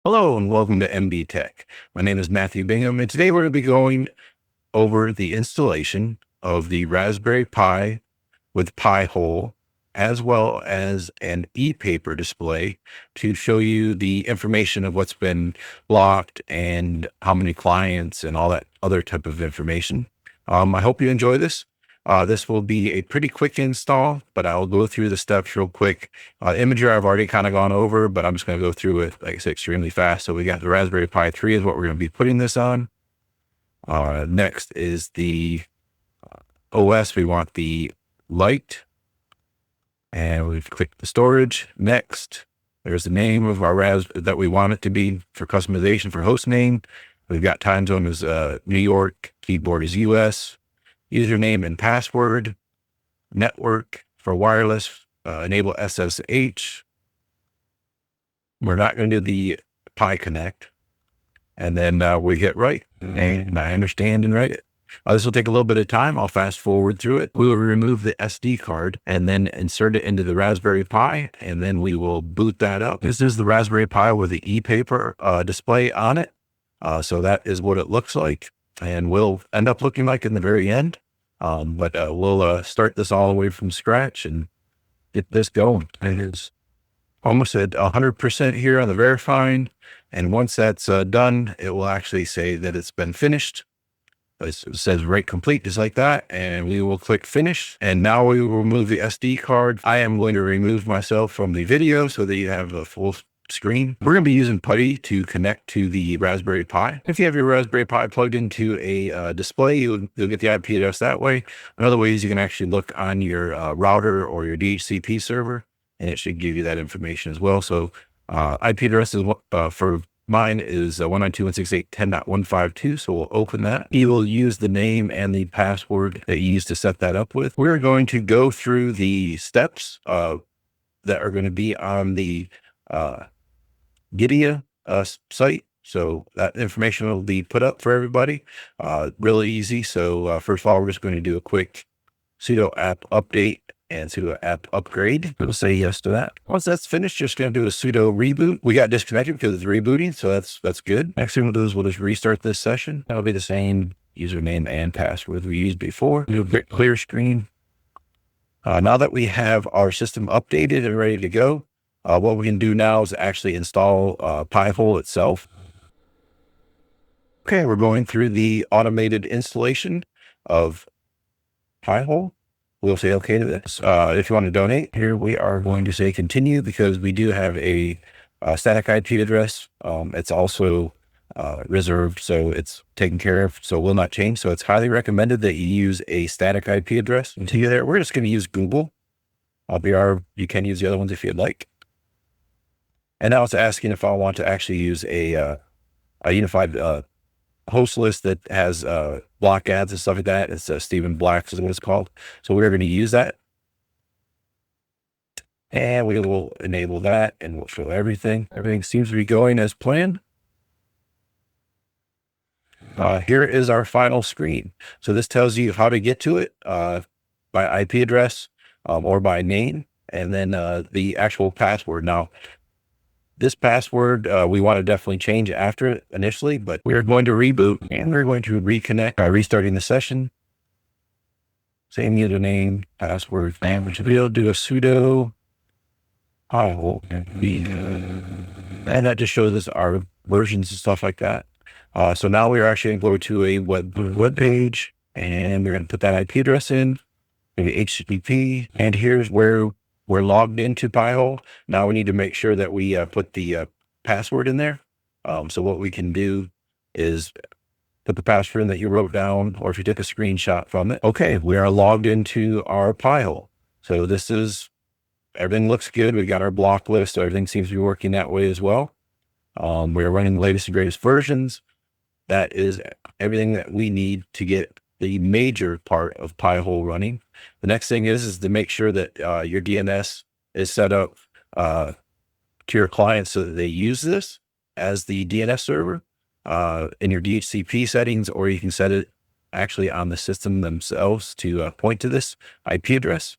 Hello and welcome to MB Tech. My name is Matthew Bingham, and today we're going to be going over the installation of the Raspberry Pi with Pi-hole, as well as an e-paper display to show you the information of what's been blocked and how many clients and all that other type of information. I hope you enjoy this. This will be a pretty quick install, but I'll go through the steps real quick. Imager I've already kind of gone over, but I'm just going to go through it, like I said, extremely fast. So we got the Raspberry Pi 3 is what we're going to be putting this on. Next is the OS. We want the light, and we've clicked the storage. Next, there's the name of our that we want it to be for customization for host name. We've got time zone as New York, keyboard is US, username and password, network for wireless, enable SSH. We're not going to do the Pi Connect. And then we hit write, and I understand and write it. This will take a little bit of time. I'll fast forward through it. We will remove the SD card and then insert it into the Raspberry Pi, and then we will boot that up. This is the Raspberry Pi with the e-paper display on it. So that is what it looks like, and will end up looking like in the very end. But we'll start this all the way from scratch and get this going. It is almost at 100% here on the verifying. And once that's done, it will actually say that it's been finished. It says write complete, just like that. And we will click finish. And now we will remove the SD card. I am going to remove myself from the video so that you have a full screen. We're going to be using PuTTY to connect to the Raspberry Pi. If you have your Raspberry Pi plugged into a display, you'll get the IP address that way. Another way is you can actually look on your router or your DHCP server, and it should give you that information as well. So IP address is for mine is 192.168.10.152. So we'll open that. You will use the name and the password that you used to set that up with. We're going to go through the steps that are going to be on the Gidia site. So that information will be put up for everybody. Really easy. So first of all, we're just going to do a quick sudo app update and sudo app upgrade. We'll say yes to that. Once that's finished, just going to do a sudo reboot. We got disconnected because it's rebooting, so that's good. Next thing we'll do is we'll just restart this session. That'll be the same username and password we used before. Do a clear screen. Now that we have our system updated and ready to go, what we can do now is actually install Pi-hole itself. Okay, we're going through the automated installation of Pi-hole. We'll say okay to this. If you want to donate, here we are going to say continue because we do have a static IP address. It's also reserved, so it's taken care of, so it will not change. So it's highly recommended that you use a static IP address. Until you're there, we're just going to use Google. You can use the other ones if you'd like. And now it's asking if I want to actually use a unified host list that has block ads and stuff like that. It's Stephen Black's is what it's called. So we're going to use that. And we will enable that and we'll show everything. Everything seems to be going as planned. Here is our final screen. So this tells you how to get to it by IP address or by name, and then the actual password. Now, this password, we want to definitely change after it initially, but we're going to reboot and we're going to reconnect by restarting the session. Same username, password, and we'll do a sudo Pi-hole. And that just shows us our versions and stuff like that. So now we're actually going to go to a web page, and we're going to put that IP address in, maybe HTTP, and here's where we're logged into Pi-hole. Now we need to make sure that we put the password in there. So what we can do is put the password in that you wrote down, or if you took a screenshot from it. Okay, we are logged into our Pi-hole. So everything looks good. We've got our block list, so everything seems to be working that way as well. We're running the latest and greatest versions. That is everything that we need to get the major part of Pi-hole running. The next thing is to make sure that your DNS is set up to your client so that they use this as the DNS server in your DHCP settings, or you can set it actually on the system themselves to point to this IP address,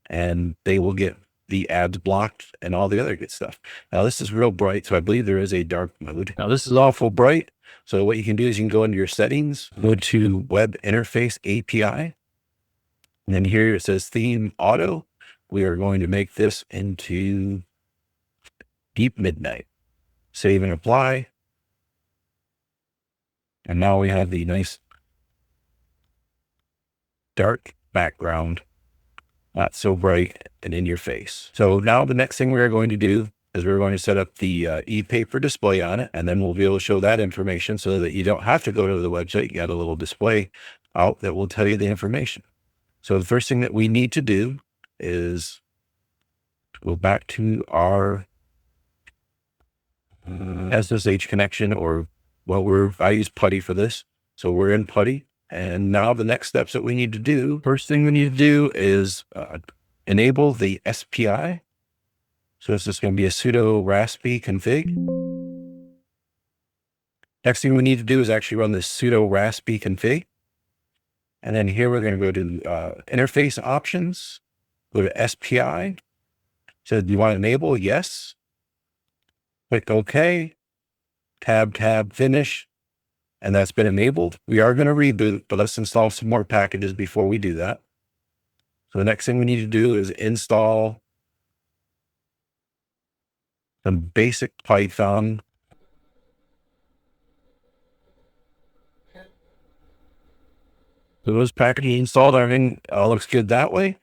and they will get the ads blocked and all the other good stuff. Now this is real bright, so I believe there is a dark mode. Now this is awful bright. So what you can do is you can go into your settings, go to Web Interface API, and then here it says Theme Auto. We are going to make this into Deep Midnight. Save and apply. And now we have the nice dark background, not so bright and in your face. So now the next thing we're going to do is we're going to set up the e-paper display on it, and then we'll be able to show that information so that you don't have to go to the website. You got a little display out that will tell you the information. So the first thing that we need to do is go back to our SSH connection, or I use Putty for this. So we're in Putty. And now the next steps that we need to do, first thing we need to do is enable the SPI. So this is going to be a sudo raspi config. Next thing we need to do is actually run this sudo raspi config. And then here we're going to go to interface options, go to SPI. So do you want to enable? Yes. Click OK. Tab, finish. And that's been enabled. We are going to reboot, but let's install some more packages before we do that. So the next thing we need to do is install some basic Python. So those packages installed, everything looks good that way.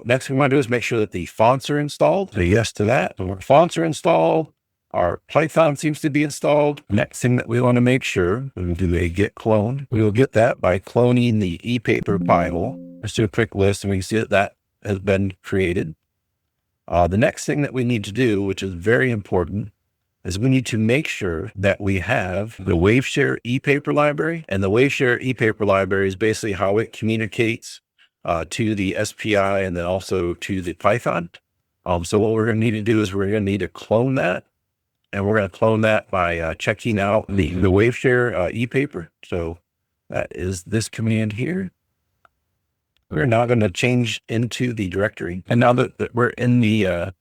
Next thing we want to do is make sure that the fonts are installed. Say yes to that. So our fonts are installed. Our Python seems to be installed. Next thing that we want to make sure, we'll do a git clone. We will get that by cloning the ePaper file. Let's do a quick list and we can see that that has been created. The next thing that we need to do, which is very important, is we need to make sure that we have the waveshare ePaper library. And the waveshare ePaper library is basically how it communicates to the SPI and then also to the Python. So what we're going to need to do is we're going to need to clone that. And we're going to clone that by checking out the waveshare ePaper. So that is this command here. We're now going to change into the directory. And now that we're in the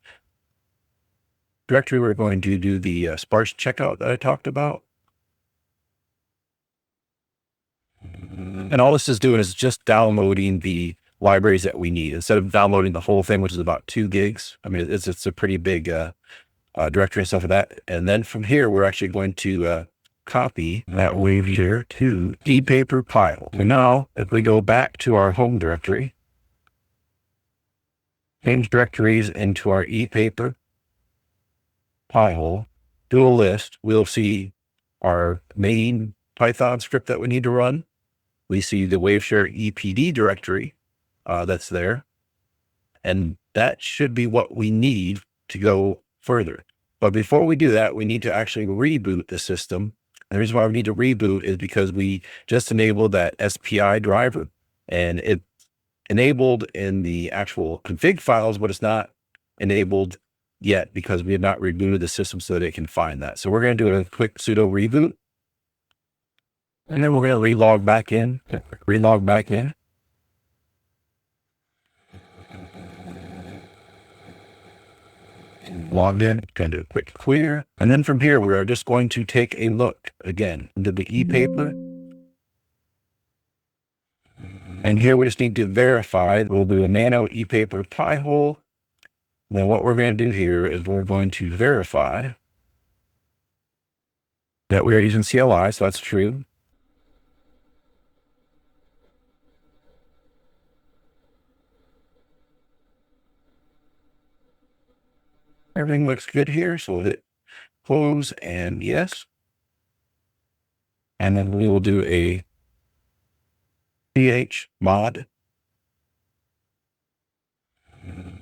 directory, we're going to do the sparse checkout that I talked about. And all this is doing is just downloading the libraries that we need instead of downloading the whole thing, which is about 2 gigs. I mean, it's a pretty big directory and stuff like that. And then from here, we're actually going to copy that waveshare to ePaper file. So now if we go back to our home directory, change directories into our ePaper file, do a list, we'll see our main Python script that we need to run. We see the waveshare EPD directory that's there. And that should be what we need to go further. But before we do that, we need to actually reboot the system. And the reason why we need to reboot is because we just enabled that SPI driver, and it's enabled in the actual config files, but it's not enabled yet because we have not rebooted the system so that it can find that. So we're going to do a quick sudo reboot, and then we're going to relog back in, logged in, going to do a quick clear. And then from here, we are just going to take a look again into the ePaper. And here we just need to verify. We'll do a nano ePaper pi hole. And then what we're going to do here is we're going to verify that we are using CLI, so that's true. Everything looks good here, so we'll hit close and yes. And then we will do a chmod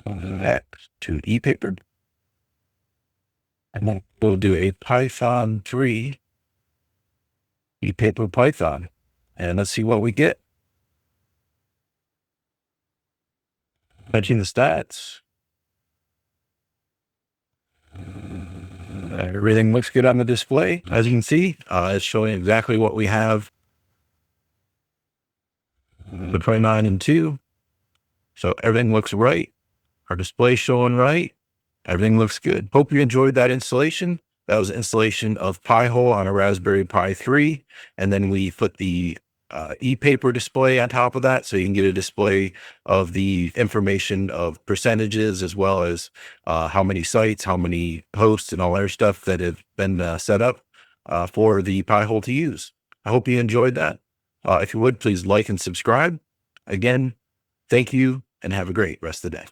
X to ePaper. And then we'll do a Python 3 ePaper Python. And let's see what we get. Fetching the stats. Everything looks good on the display. As you can see, it's showing exactly what we have between 9 and 2. So everything looks right. Our display showing right. Everything looks good. Hope you enjoyed that installation. That was installation of Pi-hole on a Raspberry Pi 3. And then we put the e-paper display on top of that. So you can get a display of the information of percentages, as well as how many sites, how many hosts, and all other stuff that have been set up for the Pi-hole to use. I hope you enjoyed that. If you would, please like and subscribe. Again, thank you and have a great rest of the day.